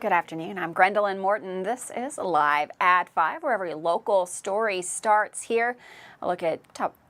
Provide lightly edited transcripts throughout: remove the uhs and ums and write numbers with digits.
Good afternoon. I'm Gwendolyn Morton. This is Live at 5, where every local story starts here. A look at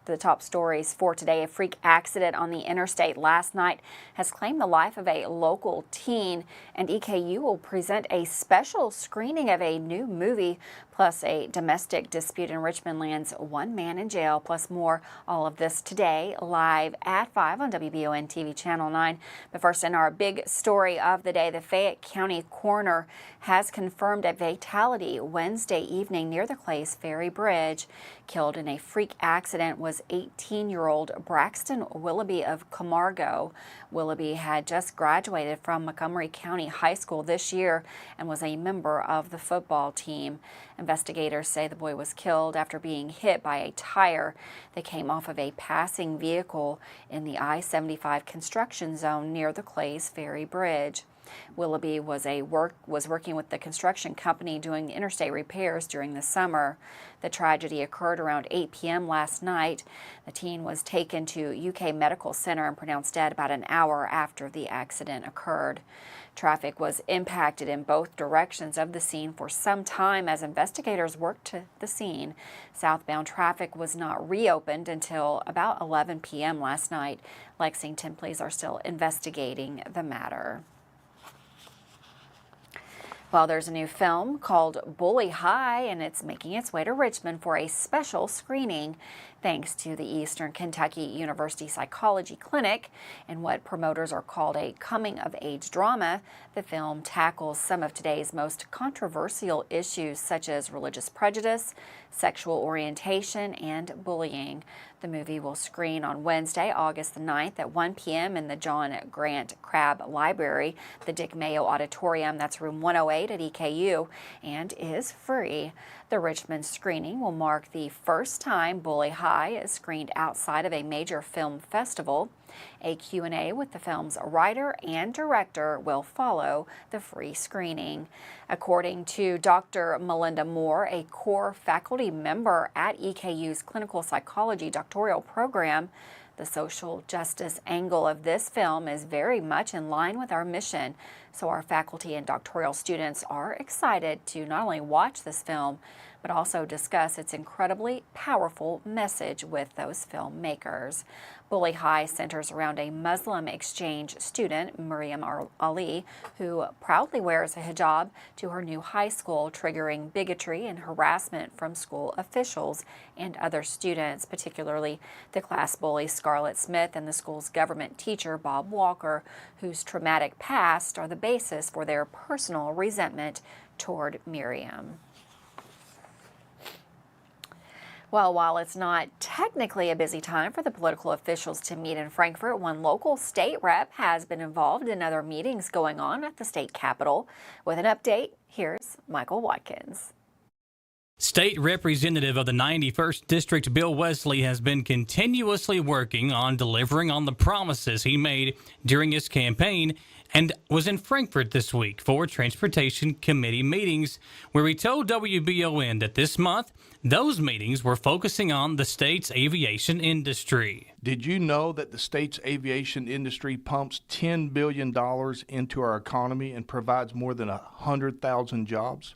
the top stories for today. A freak accident on the interstate last night has claimed the life of a local teen, and EKU will present a special screening of a new movie, plus a domestic dispute in Richmond lands one man in jail, plus more. All of this today, live at 5 on WBON TV Channel 9. But first, in our big story of the day, the Fayette County coroner has confirmed a fatality Wednesday evening near the Clays Ferry Bridge. Killed in a freak accident was 18-year-old Braxton Willoughby of Camargo. Willoughby had just graduated from Montgomery County High School this year and was a member of the football team. Investigators say the boy was killed after being hit by a tire that came off of a passing vehicle in the I-75 construction zone near the Clays Ferry Bridge. Willoughby was working with the construction company doing the interstate repairs during the summer. The tragedy occurred around 8 p.m. last night. The teen was taken to UK Medical Center and pronounced dead about an hour after the accident occurred. Traffic was impacted in both directions of the scene for some time as investigators worked to the scene. Southbound traffic was not reopened until about 11 p.m. last night. Lexington police are still investigating the matter. Well, there's a new film called Bully High, and it's making its way to Richmond for a special screening, thanks to the Eastern Kentucky University Psychology Clinic. And what promoters are called a coming-of-age drama, the film tackles some of today's most controversial issues, such as religious prejudice, sexual orientation, and bullying. The movie will screen on Wednesday, August the 9th at 1 p.m. in the John Grant Crabb Library, the Dick Mayo Auditorium, that's room 108 at EKU, and is free. The Richmond screening will mark the first time Bully High is screened outside of a major film festival. A Q&A with the film's writer and director will follow the free screening. According to Dr. Melinda Moore, a core faculty member at EKU's clinical psychology doctoral program, the social justice angle of this film is very much in line with our mission. So our faculty and doctoral students are excited to not only watch this film, but also discuss its incredibly powerful message with those filmmakers. Bully High centers around a Muslim exchange student, Miriam Ali, who proudly wears a hijab to her new high school, triggering bigotry and harassment from school officials and other students, particularly the class bully Scarlett Smith and the school's government teacher, Bob Walker, whose traumatic past are the basis for their personal resentment toward Miriam. Well, while it's not technically a busy time for the political officials to meet in Frankfort, one local state rep has been involved in other meetings going on at the state capitol. With an update, here's Michael Watkins. State Representative of the 91st District, Bill Wesley, has been continuously working on delivering on the promises he made during his campaign and was in Frankfort this week for Transportation Committee meetings, where he told WBON that this month, those meetings were focusing on the state's aviation industry. Did you know that the state's aviation industry pumps $10 billion into our economy and provides more than 100,000 jobs?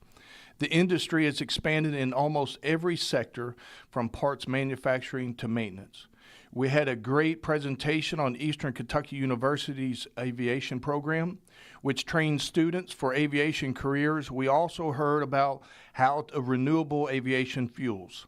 The industry has expanded in almost every sector, from parts manufacturing to maintenance. We had a great presentation on Eastern Kentucky University's aviation program, which trains students for aviation careers. We also heard about how renewable aviation fuels.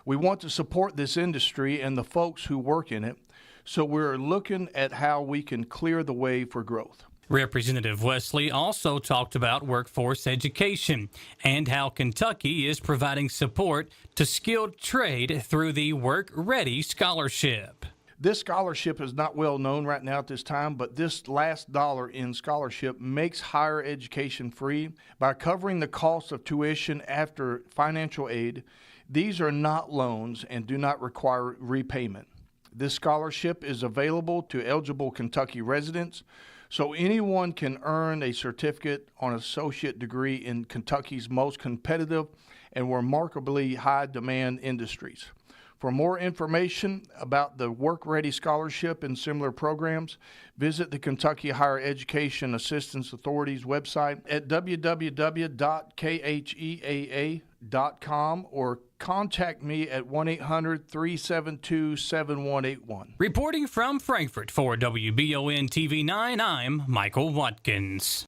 We want to support this industry and the folks who work in it, so we're looking at how we can clear the way for growth. Representative Wesley also talked about workforce education and how Kentucky is providing support to skilled trade through the Work Ready Scholarship. This scholarship is not well known right now at this time, but this last dollar in scholarship makes higher education free by covering the cost of tuition after financial aid. These are not loans and do not require repayment. This scholarship is available to eligible Kentucky residents, so anyone can earn a certificate or an associate degree in Kentucky's most competitive and remarkably high demand industries. For more information about the Work Ready Scholarship and similar programs, visit the Kentucky Higher Education Assistance Authority's website at www.kheaa.com or contact me at 1-800-372-7181. Reporting from Frankfort for WBON TV 9, I'm Michael Watkins.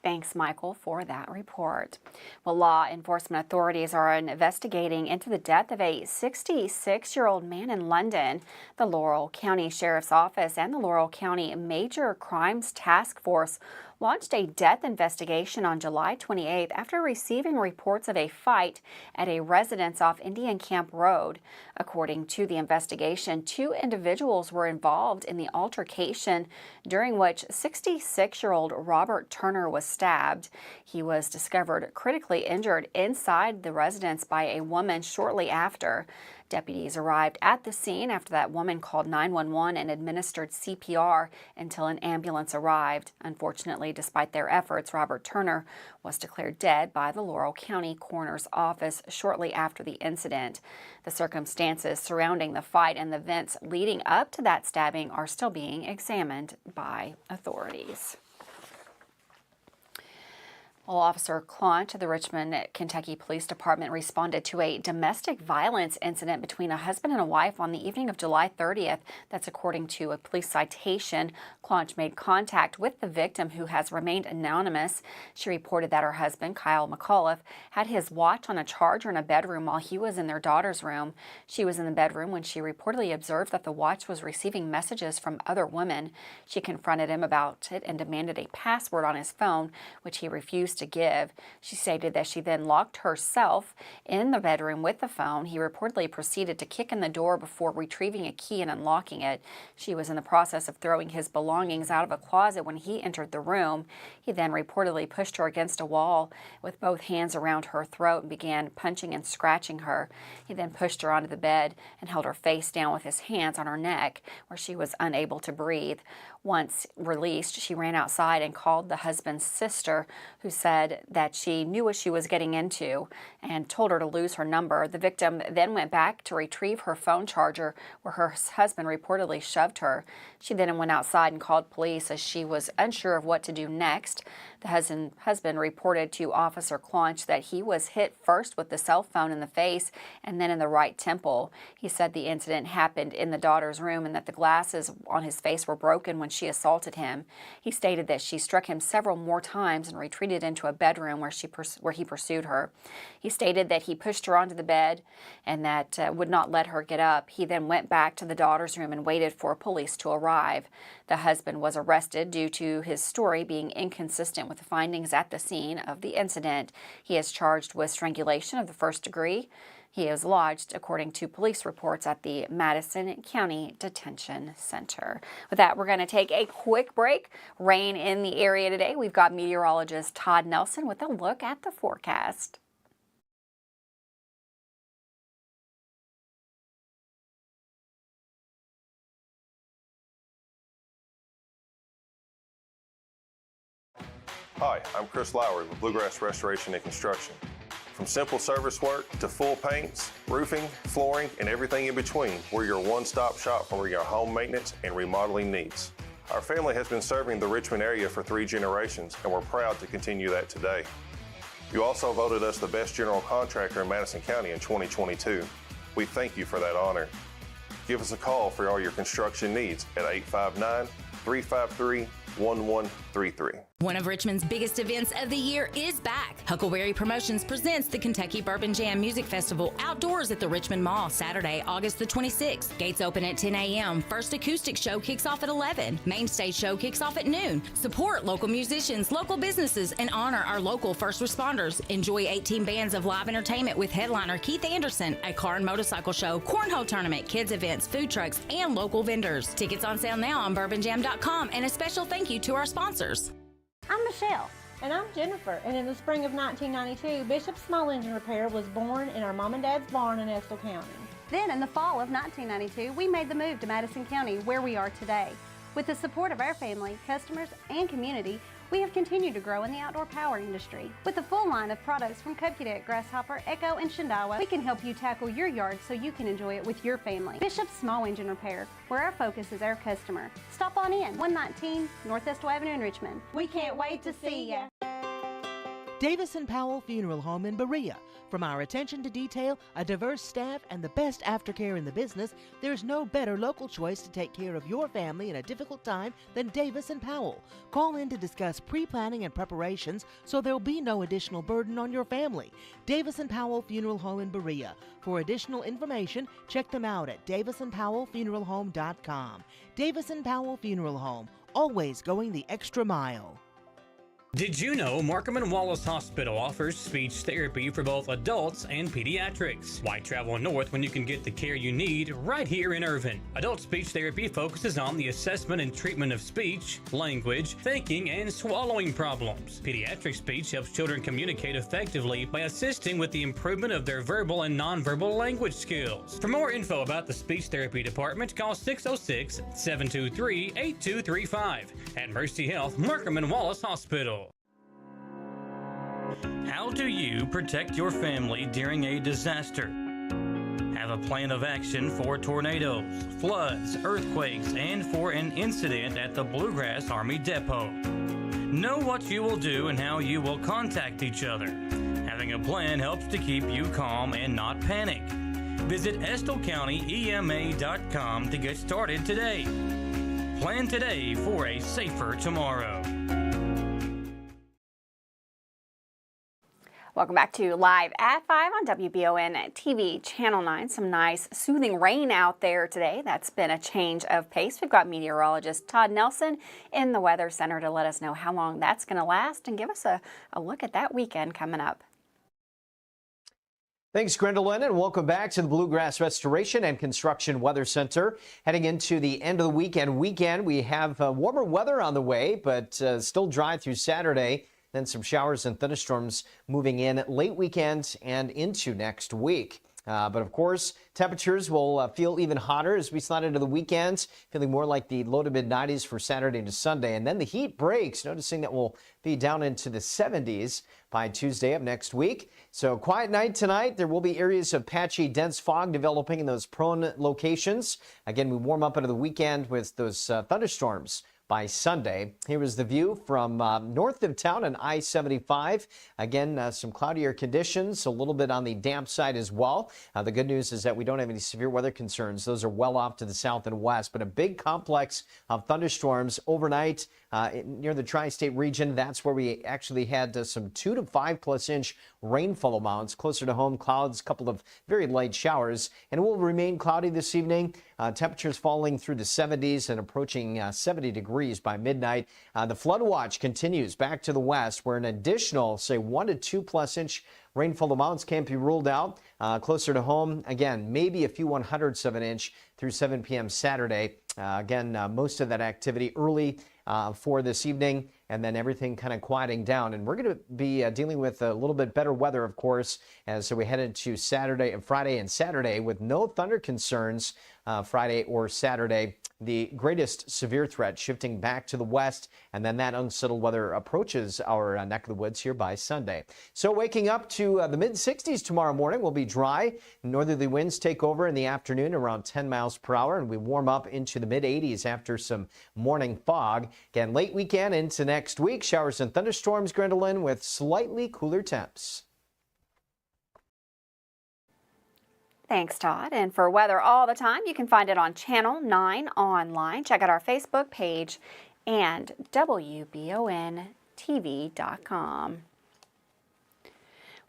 Thanks, Michael, for that report. Well, law enforcement authorities are investigating into the death of a 66-year-old man in London. The Laurel County Sheriff's Office and the Laurel County Major Crimes Task Force launched a death investigation on July 28th after receiving reports of a fight at a residence off Indian Camp Road. According to the investigation, 2 individuals were involved in the altercation, during which 66-year-old Robert Turner was stabbed. He was discovered critically injured inside the residence by a woman shortly after. Deputies arrived at the scene after that woman called 911 and administered CPR until an ambulance arrived. Unfortunately, despite their efforts, Robert Turner was declared dead by the Laurel County Coroner's Office shortly after the incident. The circumstances surrounding the fight and the events leading up to that stabbing are still being examined by authorities. Well, Officer Claunch of the Richmond, Kentucky Police Department responded to a domestic violence incident between a husband and a wife on the evening of July 30th. That's according to a police citation. Claunch made contact with the victim, who has remained anonymous. She reported that her husband, Kyle McAuliffe, had his watch on a charger in a bedroom while he was in their daughter's room. She was in the bedroom when she reportedly observed that the watch was receiving messages from other women. She confronted him about it and demanded a password on his phone, which he refused to give. She stated that she then locked herself in the bedroom with the phone. He reportedly proceeded to kick in the door before retrieving a key and unlocking it. She was in the process of throwing his belongings out of a closet when he entered the room. He then reportedly pushed her against a wall with both hands around her throat and began punching and scratching her. He then pushed her onto the bed and held her face down with his hands on her neck, where she was unable to breathe. Once released, she ran outside and called the husband's sister, who said that she knew what she was getting into and told her to lose her number. The victim then went back to retrieve her phone charger, where her husband reportedly shoved her. She then went outside and called police as she was unsure of what to do next. The husband reported to Officer Claunch that he was hit first with the cell phone in the face and then in the right temple. He said the incident happened in the daughter's room and that the glasses on his face were broken when she assaulted him. He stated that she struck him several more times and retreated into a bedroom where he pursued her. He stated that he pushed her onto the bed and that would not let her get up. He then went back to the daughter's room and waited for police to arrive. The husband was arrested due to his story being inconsistent with the findings at the scene of the incident. He is charged with strangulation of the first degree. He is lodged, according to police reports, at the Madison County Detention Center. With that, we're going to take a quick break. Rain in the area today. We've got meteorologist Todd Nelson with a look at the forecast. Hi, I'm Chris Lowry with Bluegrass Restoration and Construction. From simple service work to full paints, roofing, flooring, and everything in between, we're your one-stop shop for your home maintenance and remodeling needs. Our family has been serving the Richmond area for 3 generations, and we're proud to continue that today. You also voted us the best general contractor in Madison County in 2022. We thank you for that honor. Give us a call for all your construction needs at 859-353-1133. One of Richmond's biggest events of the year is back. Huckleberry Promotions presents the Kentucky Bourbon Jam Music Festival outdoors at the Richmond Mall, Saturday, August the 26th. Gates open at 10 a.m. First acoustic show kicks off at 11. Main stage show kicks off at noon. Support local musicians, local businesses, and honor our local first responders. Enjoy 18 bands of live entertainment with headliner Keith Anderson, a car and motorcycle show, cornhole tournament, kids events, food trucks, and local vendors. Tickets on sale now on bourbonjam.com, and a special thank you to our sponsors. I'm Michelle. And I'm Jennifer, and in the spring of 1992, Bishop Small Engine Repair was born in our mom and dad's barn in Estill County. Then in the fall of 1992, we made the move to Madison County, where we are today. With the support of our family, customers, and community, We have continued to grow in the outdoor power industry. With a full line of products from Cupcadet, Grasshopper, Echo, and Shindawa, we can help you tackle your yard so you can enjoy it with your family. Bishop's Small Engine Repair, where our focus is our customer. Stop on in, 119 Northwest Avenue in Richmond. We can't wait to see ya. Davis & Powell Funeral Home in Berea. From our attention to detail, a diverse staff, and the best aftercare in the business, there's no better local choice to take care of your family in a difficult time than Davis & Powell. Call in to discuss pre-planning and preparations so there'll be no additional burden on your family. Davis & Powell Funeral Home in Berea. For additional information, check them out at davisandpowellfuneralhome.com. Davis & Powell Funeral Home, always going the extra mile. Did you know Markham and Wallace Hospital offers speech therapy for both adults and pediatrics? Why travel north when you can get the care you need right here in Irvine? Adult speech therapy focuses on the assessment and treatment of speech, language, thinking, and swallowing problems. Pediatric speech helps children communicate effectively by assisting with the improvement of their verbal and nonverbal language skills. For more info about the speech therapy department, call 606-723-8235 at Mercy Health, Markham and Wallace Hospital. How do you protect your family during a disaster? Have a plan of action for tornadoes, floods, earthquakes, and for an incident at the Bluegrass Army Depot. Know what you will do and how you will contact each other. Having a plan helps to keep you calm and not panic. Visit EstleCountyEMA.com to get started today. Plan today for a safer tomorrow. Welcome back to Live at 5 on WBON TV Channel 9. Some nice soothing rain out there today. That's been a change of pace. We've got meteorologist Todd Nelson in the Weather Center to let us know how long that's going to last and give us a look at that weekend coming up. Thanks, Gwendolyn, and welcome back to the Bluegrass Restoration and Construction Weather Center. Heading into the end of the weekend, we have warmer weather on the way, but still dry through Saturday. Then some showers and thunderstorms moving in late weekend and into next week. But of course, temperatures will feel even hotter as we slide into the weekend, feeling more like the low to mid 90s for Saturday to Sunday. And then the heat breaks, noticing that we'll be down into the 70s by Tuesday of next week. So quiet night tonight. There will be areas of patchy, dense fog developing in those prone locations. Again, we warm up into the weekend with those thunderstorms by Sunday. Here is the view from north of town on I-75. Again, some cloudier conditions, a little bit on the damp side as well. The good news is that we don't have any severe weather concerns. Those are well off to the south and west, but a big complex of thunderstorms overnight near the tri-state region. That's where we actually had some 2 to 5+ inch rainfall amounts. Closer to home, clouds, a couple of very light showers, and it will remain cloudy this evening. Temperatures falling through the 70s and approaching 70 degrees by midnight. The flood watch continues back to the west, where an additional, say, 1 to 2+ inch rainfall amounts can't be ruled out. Closer to home, again, maybe a few 100ths of an inch through 7 p.m. Saturday. Most of that activity early for this evening, and then everything kind of quieting down. And we're going to be dealing with a little bit better weather, of course, as we head into Friday and Saturday with no thunder concerns Friday or Saturday. The greatest severe threat shifting back to the west, and then that unsettled weather approaches our neck of the woods here by Sunday. So waking up to the mid-60s tomorrow morning. Will be dry. Northerly winds take over in the afternoon around 10 miles per hour, and we warm up into the mid-80s after some morning fog. Again, late weekend into next week, showers and thunderstorms, Gwendolyn, with slightly cooler temps. Thanks, Todd. And for weather all the time, you can find it on Channel 9 online. Check out our Facebook page and WBONTV.com.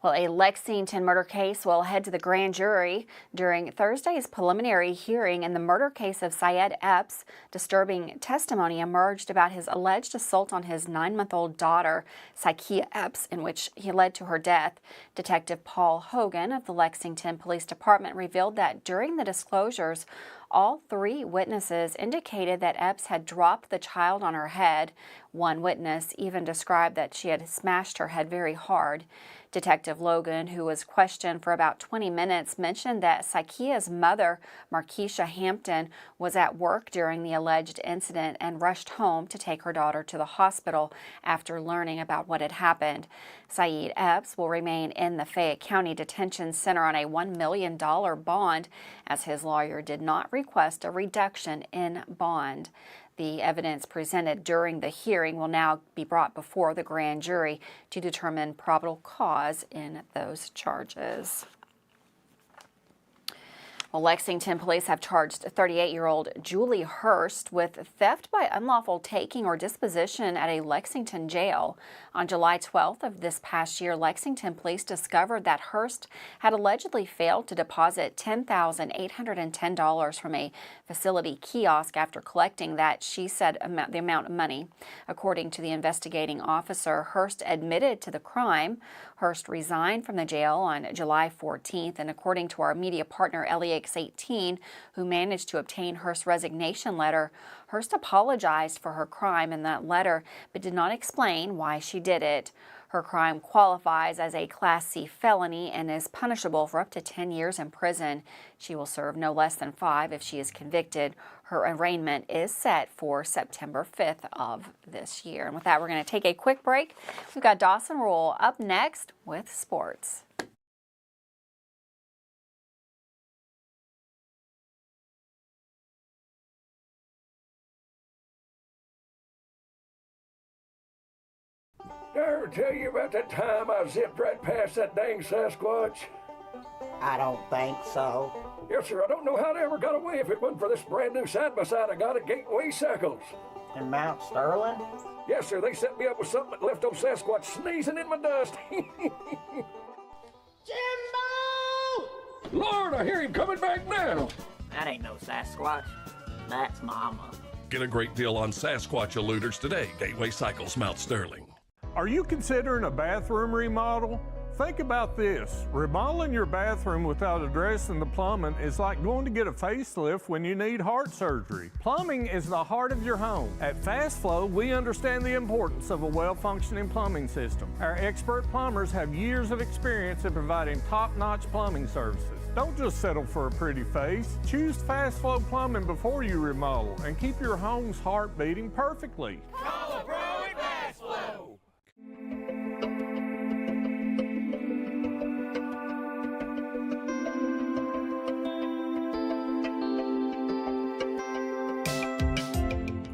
Well, a Lexington murder case will head to the grand jury during Thursday's preliminary hearing in the murder case of Syed Epps. Disturbing testimony emerged about his alleged assault on his 9-month-old daughter, Saikia Epps, in which he led to her death. Detective Paul Hogan of the Lexington Police Department revealed that during the disclosures, all 3 witnesses indicated that Epps had dropped the child on her head. One witness even described that she had smashed her head very hard. Detective Logan, who was questioned for about 20 minutes, mentioned that Saikia's mother, Markeisha Hampton, was at work during the alleged incident and rushed home to take her daughter to the hospital after learning about what had happened. Saeed Epps will remain in the Fayette County Detention Center on a $1 million bond, as his lawyer did not request a reduction in bond. The evidence presented during the hearing will now be brought before the grand jury to determine probable cause in those charges. Well, Lexington police have charged 38-year-old Julie Hurst with theft by unlawful taking or disposition at a Lexington jail. On July 12th of this past year, Lexington police discovered that Hurst had allegedly failed to deposit $10,810 from a facility kiosk after collecting that, she said, the amount of money. According to the investigating officer, Hurst admitted to the crime. Hurst resigned from the jail on July 14th, and according to our media partner, LEX18, who managed to obtain Hurst's resignation letter, Hurst apologized for her crime in that letter, but did not explain why she did it. Her crime qualifies as a Class C felony and is punishable for up to 10 years in prison. She will serve no less than 5 if she is convicted. Her arraignment is set for September 5th of this year. And with that, we're going to take a quick break. We've got Dawson Rule up next with sports. Did I ever tell you about that time I zipped right past that dang Sasquatch? I don't think so. Yes, sir. I don't know how they ever got away if it wasn't for this brand new side-by-side I got at Gateway Cycles. In Mount Sterling? Yes, sir. They set me up with something that left old Sasquatch sneezing in my dust. Jimbo! Lord, I hear him coming back now. That ain't no Sasquatch. That's Mama. Get a great deal on Sasquatch eluders today. Gateway Cycles, Mount Sterling. Are you considering a bathroom remodel? Think about this. Remodeling your bathroom without addressing the plumbing is like going to get a facelift when you need heart surgery. Plumbing is the heart of your home. At Fast Flow, we understand the importance of a well-functioning plumbing system. Our expert plumbers have years of experience in providing top-notch plumbing services. Don't just settle for a pretty face. Choose Fast Flow Plumbing before you remodel and keep your home's heart beating perfectly. Call a pro at Fast Flow.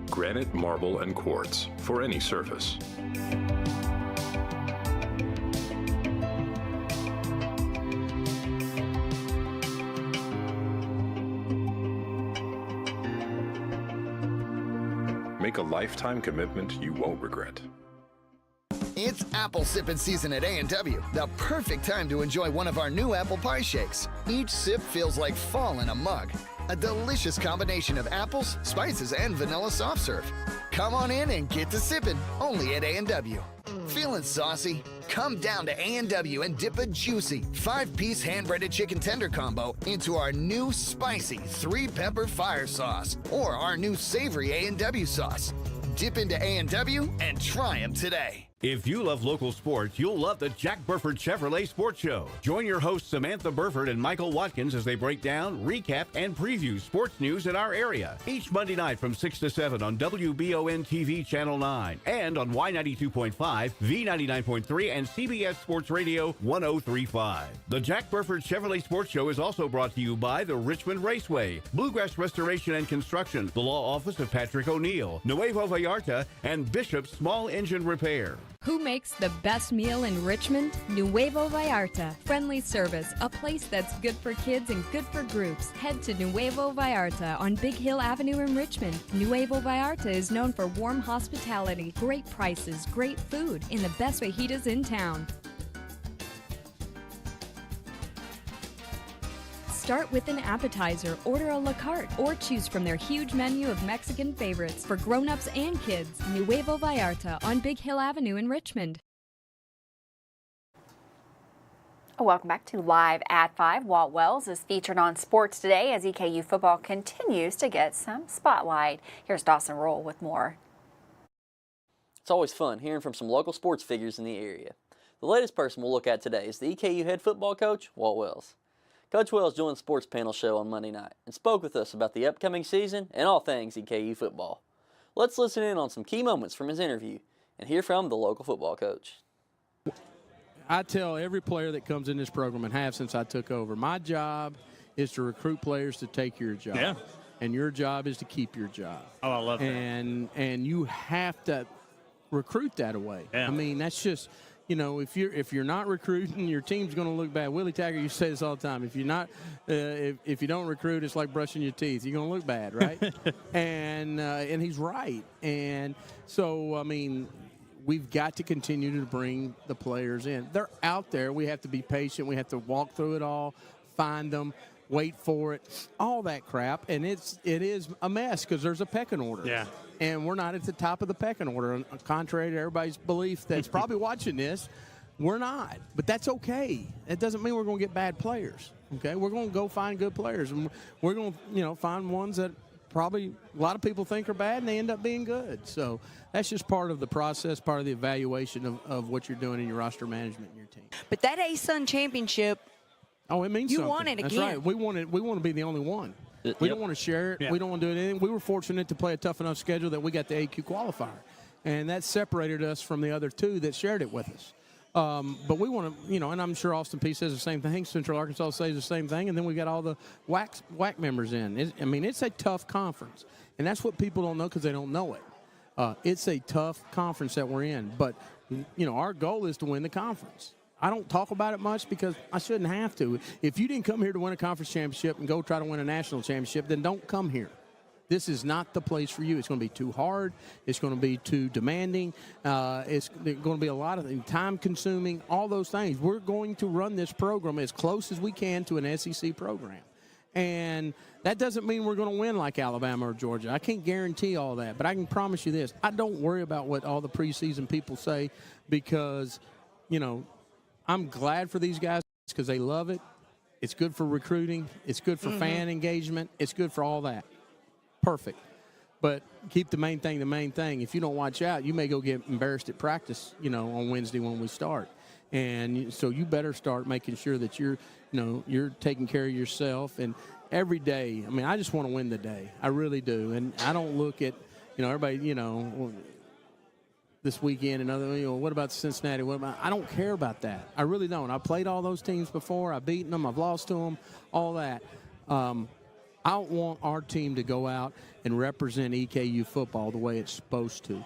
Granite, marble, and quartz for any surface. Make a lifetime commitment you won't regret. It's apple sipping season at A&W, the perfect time to enjoy one of our new apple pie shakes. Each sip feels like fall in a mug. A delicious combination of apples, spices, and vanilla soft serve. Come on in and get to sipping, only at A&W. Feeling saucy? Come down to A&W and dip a juicy 5-piece hand-breaded chicken tender combo into our new spicy 3-pepper fire sauce or our new savory A&W sauce. Dip into A&W and try them today. If you love local sports, you'll love the Jack Burford Chevrolet Sports Show. Join your hosts Samantha Burford and Michael Watkins as they break down, recap, and preview sports news in our area. Each Monday night from 6 to 7 on WBON TV Channel 9 and on Y92.5, V99.3, and CBS Sports Radio 103.5. The Jack Burford Chevrolet Sports Show is also brought to you by the Richmond Raceway, Bluegrass Restoration and Construction, the Law Office of Patrick O'Neill, Nuevo Vallarta, and Bishop's Small Engine Repair. Who makes the best meal in Richmond? Nuevo Vallarta. Friendly service, a place that's good for kids and good for groups. Head to Nuevo Vallarta on Big Hill Avenue in Richmond. Nuevo Vallarta is known for warm hospitality, great prices, great food, and the best fajitas in town. Start with an appetizer, order a la carte, or choose from their huge menu of Mexican favorites for grown-ups and kids. Nuevo Vallarta on Big Hill Avenue in Richmond. Welcome back to Live at 5. Walt Wells is featured on Sports Today as EKU football continues to get some spotlight. Here's Dawson Roll with more. It's always fun hearing from some local sports figures in the area. The latest person we'll look at today is the EKU head football coach, Walt Wells. Coach Wells joined the Sports Panel show on Monday night and spoke with us about the upcoming season and all things EKU football. Let's listen in on some key moments from his interview and hear from the local football coach. I tell every player that comes in this program, and have since I took over, my job is to recruit players to take your job. Yeah. And your job is to keep your job. Oh, I love that. And you have to recruit that away. Yeah. I mean, that's just, you know, if you're not recruiting, your team's going to look bad. Willie Taggart used to say this all the time. If you're not, if you don't recruit, it's like brushing your teeth. You're going to look bad, right? and he's right. And so, I mean, we've got to continue to bring the players in. They're out there. We have to be patient. We have to walk through it all, find them, wait for it, all that crap. And it is a mess because there's a pecking order. Yeah. And we're not at the top of the pecking order, contrary to everybody's belief that's probably watching this. We're not, but that's okay. It doesn't mean we're going to get bad players. Okay, we're going to go find good players, and we're going to, find ones that probably a lot of people think are bad, and they end up being good. So that's just part of the process, part of the evaluation of what you're doing in your roster management and your team. But that A-Sun championship, oh, it means you something. want it That's again. right. We want to be the only one. We don't want to share it. Yeah. We don't want to do anything. We were fortunate to play a tough enough schedule that we got the AQ qualifier, and that separated us from the other two that shared it with us. But we want to, and I'm sure Austin Peay says the same thing. Central Arkansas says the same thing, and then we got all the WAC members in. It's a tough conference, and that's what people don't know because they don't know it. It's a tough conference that we're in, but our goal is to win the conference. I don't talk about it much because I shouldn't have to. If you didn't come here to win a conference championship and go try to win a national championship, then don't come here. This is not the place for you. It's going to be too hard. It's going to be too demanding. It's going to be a lot of time-consuming, all those things. We're going to run this program as close as we can to an SEC program. And that doesn't mean we're going to win like Alabama or Georgia. I can't guarantee all that, but I can promise you this. I don't worry about what all the preseason people say because, I'm glad for these guys because they love it. It's good for recruiting. It's good for fan engagement. It's good for all that. Perfect. But keep the main thing the main thing. If you don't watch out, you may go get embarrassed at practice, on Wednesday when we start. And so you better start making sure that you're taking care of yourself. And every day, I just want to win the day. I really do. And I don't look at, everybody, this weekend and other, what about Cincinnati? I don't care about that. I really don't. I played all those teams before. I've beaten them. I've lost to them, all that. I want our team to go out and represent EKU football the way it's supposed to.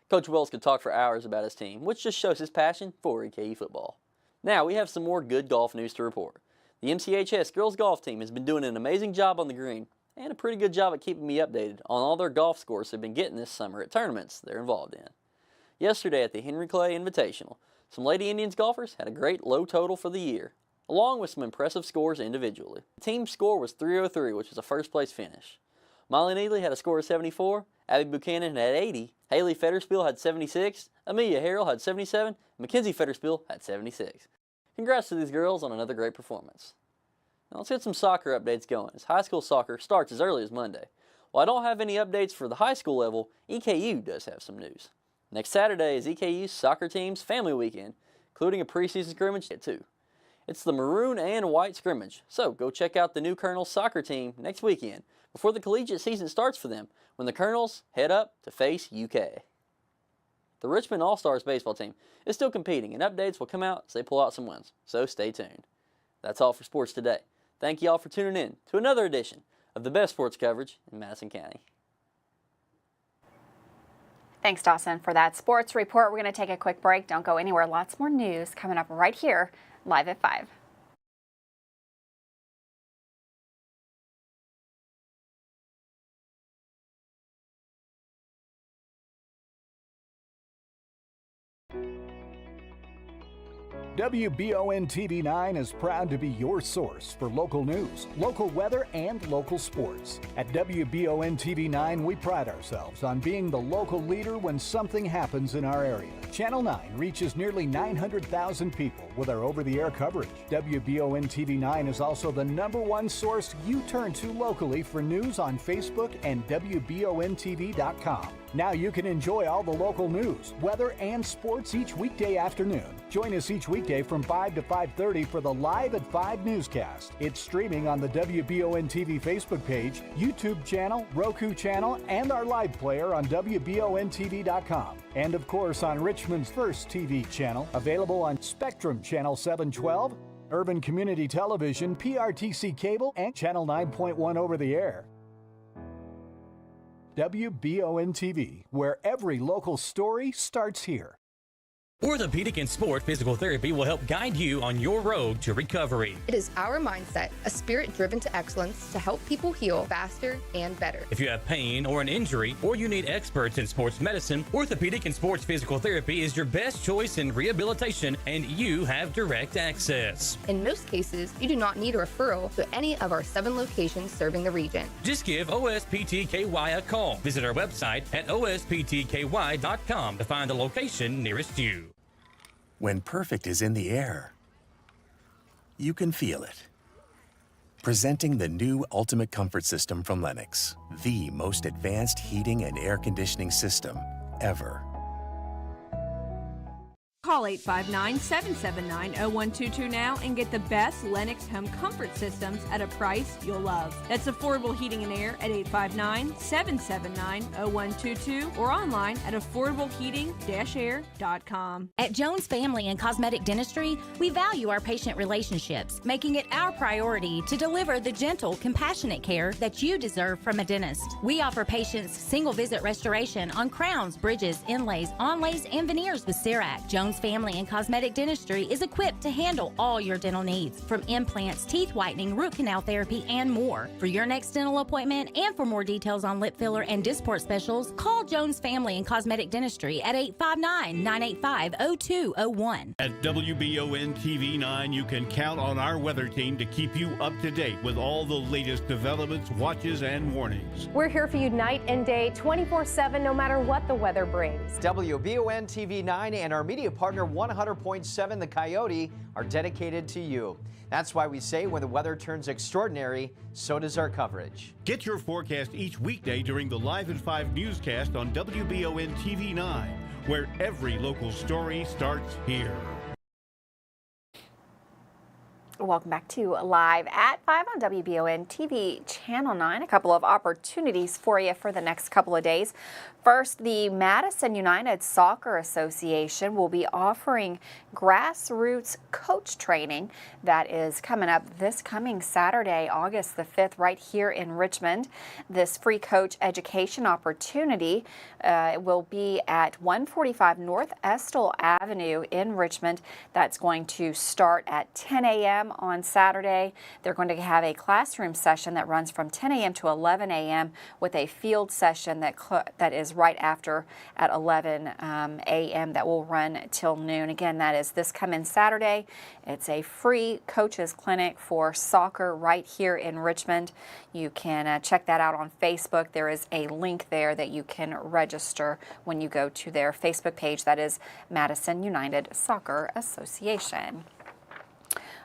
Coach Wells could talk for hours about his team, which just shows his passion for EKU football. Now we have some more good golf news to report. The MCHS girls golf team has been doing an amazing job on the green and a pretty good job at keeping me updated on all their golf scores they've been getting this summer at tournaments they're involved in. Yesterday at the Henry Clay Invitational, some Lady Indians golfers had a great low total for the year, along with some impressive scores individually. The team score was 303, which was a first-place finish. Molly Neely had a score of 74, Abby Buchanan had 80, Haley Fetterspiel had 76, Amelia Harrell had 77, and Mackenzie Fetterspiel had 76. Congrats to these girls on another great performance. Now let's get some soccer updates going, as high school soccer starts as early as Monday. While I don't have any updates for the high school level, EKU does have some news. Next Saturday is EKU's soccer team's family weekend, including a preseason scrimmage at 2. It's the maroon and white scrimmage, so go check out the new Colonels soccer team next weekend before the collegiate season starts for them when the Colonels head up to face UK. The Richmond All-Stars baseball team is still competing, and updates will come out as they pull out some wins, so stay tuned. That's all for sports today. Thank you all for tuning in to another edition of the best sports coverage in Madison County. Thanks, Dawson, for that sports report. We're going to take a quick break. Don't go anywhere. Lots more news coming up right here, live at 5. WBON TV9 is proud to be your source for local news, local weather, and local sports. At WBON TV9, we pride ourselves on being the local leader when something happens in our area. Channel 9 reaches nearly 900,000 people with our over-the-air coverage. WBON TV9 is also the #1 source you turn to locally for news on Facebook and WBONTV.com. Now you can enjoy all the local news, weather, and sports each weekday afternoon. Join us each weekday from 5 to 5:30 for the Live at 5 newscast. It's streaming on the WBON TV Facebook page, YouTube channel, Roku channel, and our live player on WBONTV.com. And of course on Richmond's first TV channel, available on Spectrum Channel 712, Urban Community Television, PRTC Cable, and Channel 9.1 over the air. WBON TV, where every local story starts here. Orthopedic and Sport Physical Therapy will help guide you on your road to recovery. It is our mindset, a spirit driven to excellence, to help people heal faster and better. If you have pain or an injury, or you need experts in sports medicine, Orthopedic and Sports Physical Therapy is your best choice in rehabilitation, and you have direct access. In most cases, you do not need a referral to any of our 7 locations serving the region. Just give OSPTKY a call. Visit our website at osptky.com to find the location nearest you. When perfect is in the air, you can feel it. Presenting the new Ultimate Comfort System from Lennox, the most advanced heating and air conditioning system ever. Call 859-779-0122 now and get the best Lennox home comfort systems at a price you'll love. That's affordable heating and air at 859-779-0122 or online at affordableheating-air.com. At Jones Family and Cosmetic Dentistry, we value our patient relationships, making it our priority to deliver the gentle, compassionate care that you deserve from a dentist. We offer patients single-visit restoration on crowns, bridges, inlays, onlays, and veneers with CERAC. Jones Family and Cosmetic Dentistry is equipped to handle all your dental needs, from implants, teeth whitening, root canal therapy, and more. For your next dental appointment and for more details on lip filler and Dysport specials, call Jones Family and Cosmetic Dentistry at 859-985-0201. At WBON TV 9, you can count on our weather team to keep you up to date with all the latest developments, watches, and warnings. We're here for you night and day, 24/7, no matter what the weather brings. WBON TV 9 and our media partner 100.7 The Coyote are dedicated to you. That's why we say when the weather turns extraordinary, so does our coverage. Get your forecast each weekday during the Live at 5 newscast on WBON TV 9, where every local story starts here. Welcome back to Live at 5 on WBON TV Channel 9. A couple of opportunities for you for the next couple of days. First, the Madison United Soccer Association will be offering grassroots coach training that is coming up this coming Saturday, August the 5th, right here in Richmond. This free coach education opportunity will be at 145 North Estill Avenue in Richmond. That's going to start at 10 a.m. on Saturday. They're going to have a classroom session that runs from 10 a.m. to 11 a.m. with a field session that is right after at 11 a.m. that will run till noon. Again, that is this coming Saturday. It's a free coaches clinic for soccer right here in Richmond. You can check that out on Facebook. There is a link there that you can register when you go to their Facebook page. That is Madison United Soccer Association.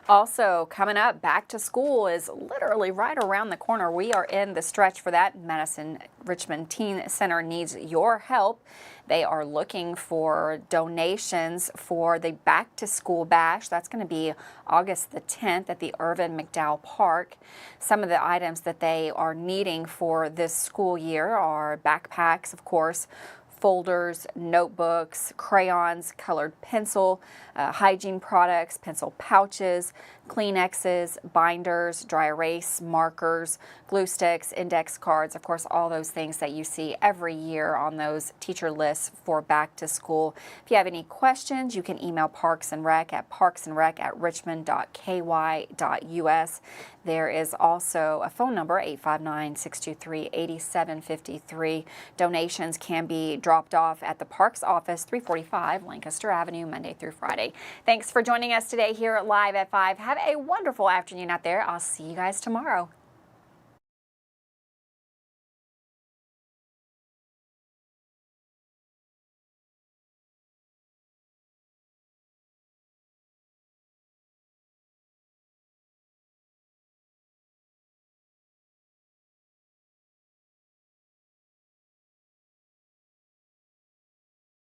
Also coming up, back to school is literally right around the corner. We are in the stretch for that. Madison Richmond Teen Center needs your help. They are looking for donations for the Back to School Bash. That's going to be August the 10th at the Irvin McDowell Park. Some of the items that they are needing for this school year are backpacks, of course, folders, notebooks, crayons, colored pencil, hygiene products, pencil pouches, Kleenexes, binders, dry erase, markers, glue sticks, index cards, of course, all those things that you see every year on those teacher lists for back to school. If you have any questions, you can email Parks and Rec at parksandrec@richmond.ky.us. There is also a phone number, 859-623-8753. Donations can be dropped off at the Parks office, 345 Lancaster Avenue, Monday through Friday. Thanks for joining us today here at Live at 5. Have a wonderful afternoon out there. I'll see you guys tomorrow.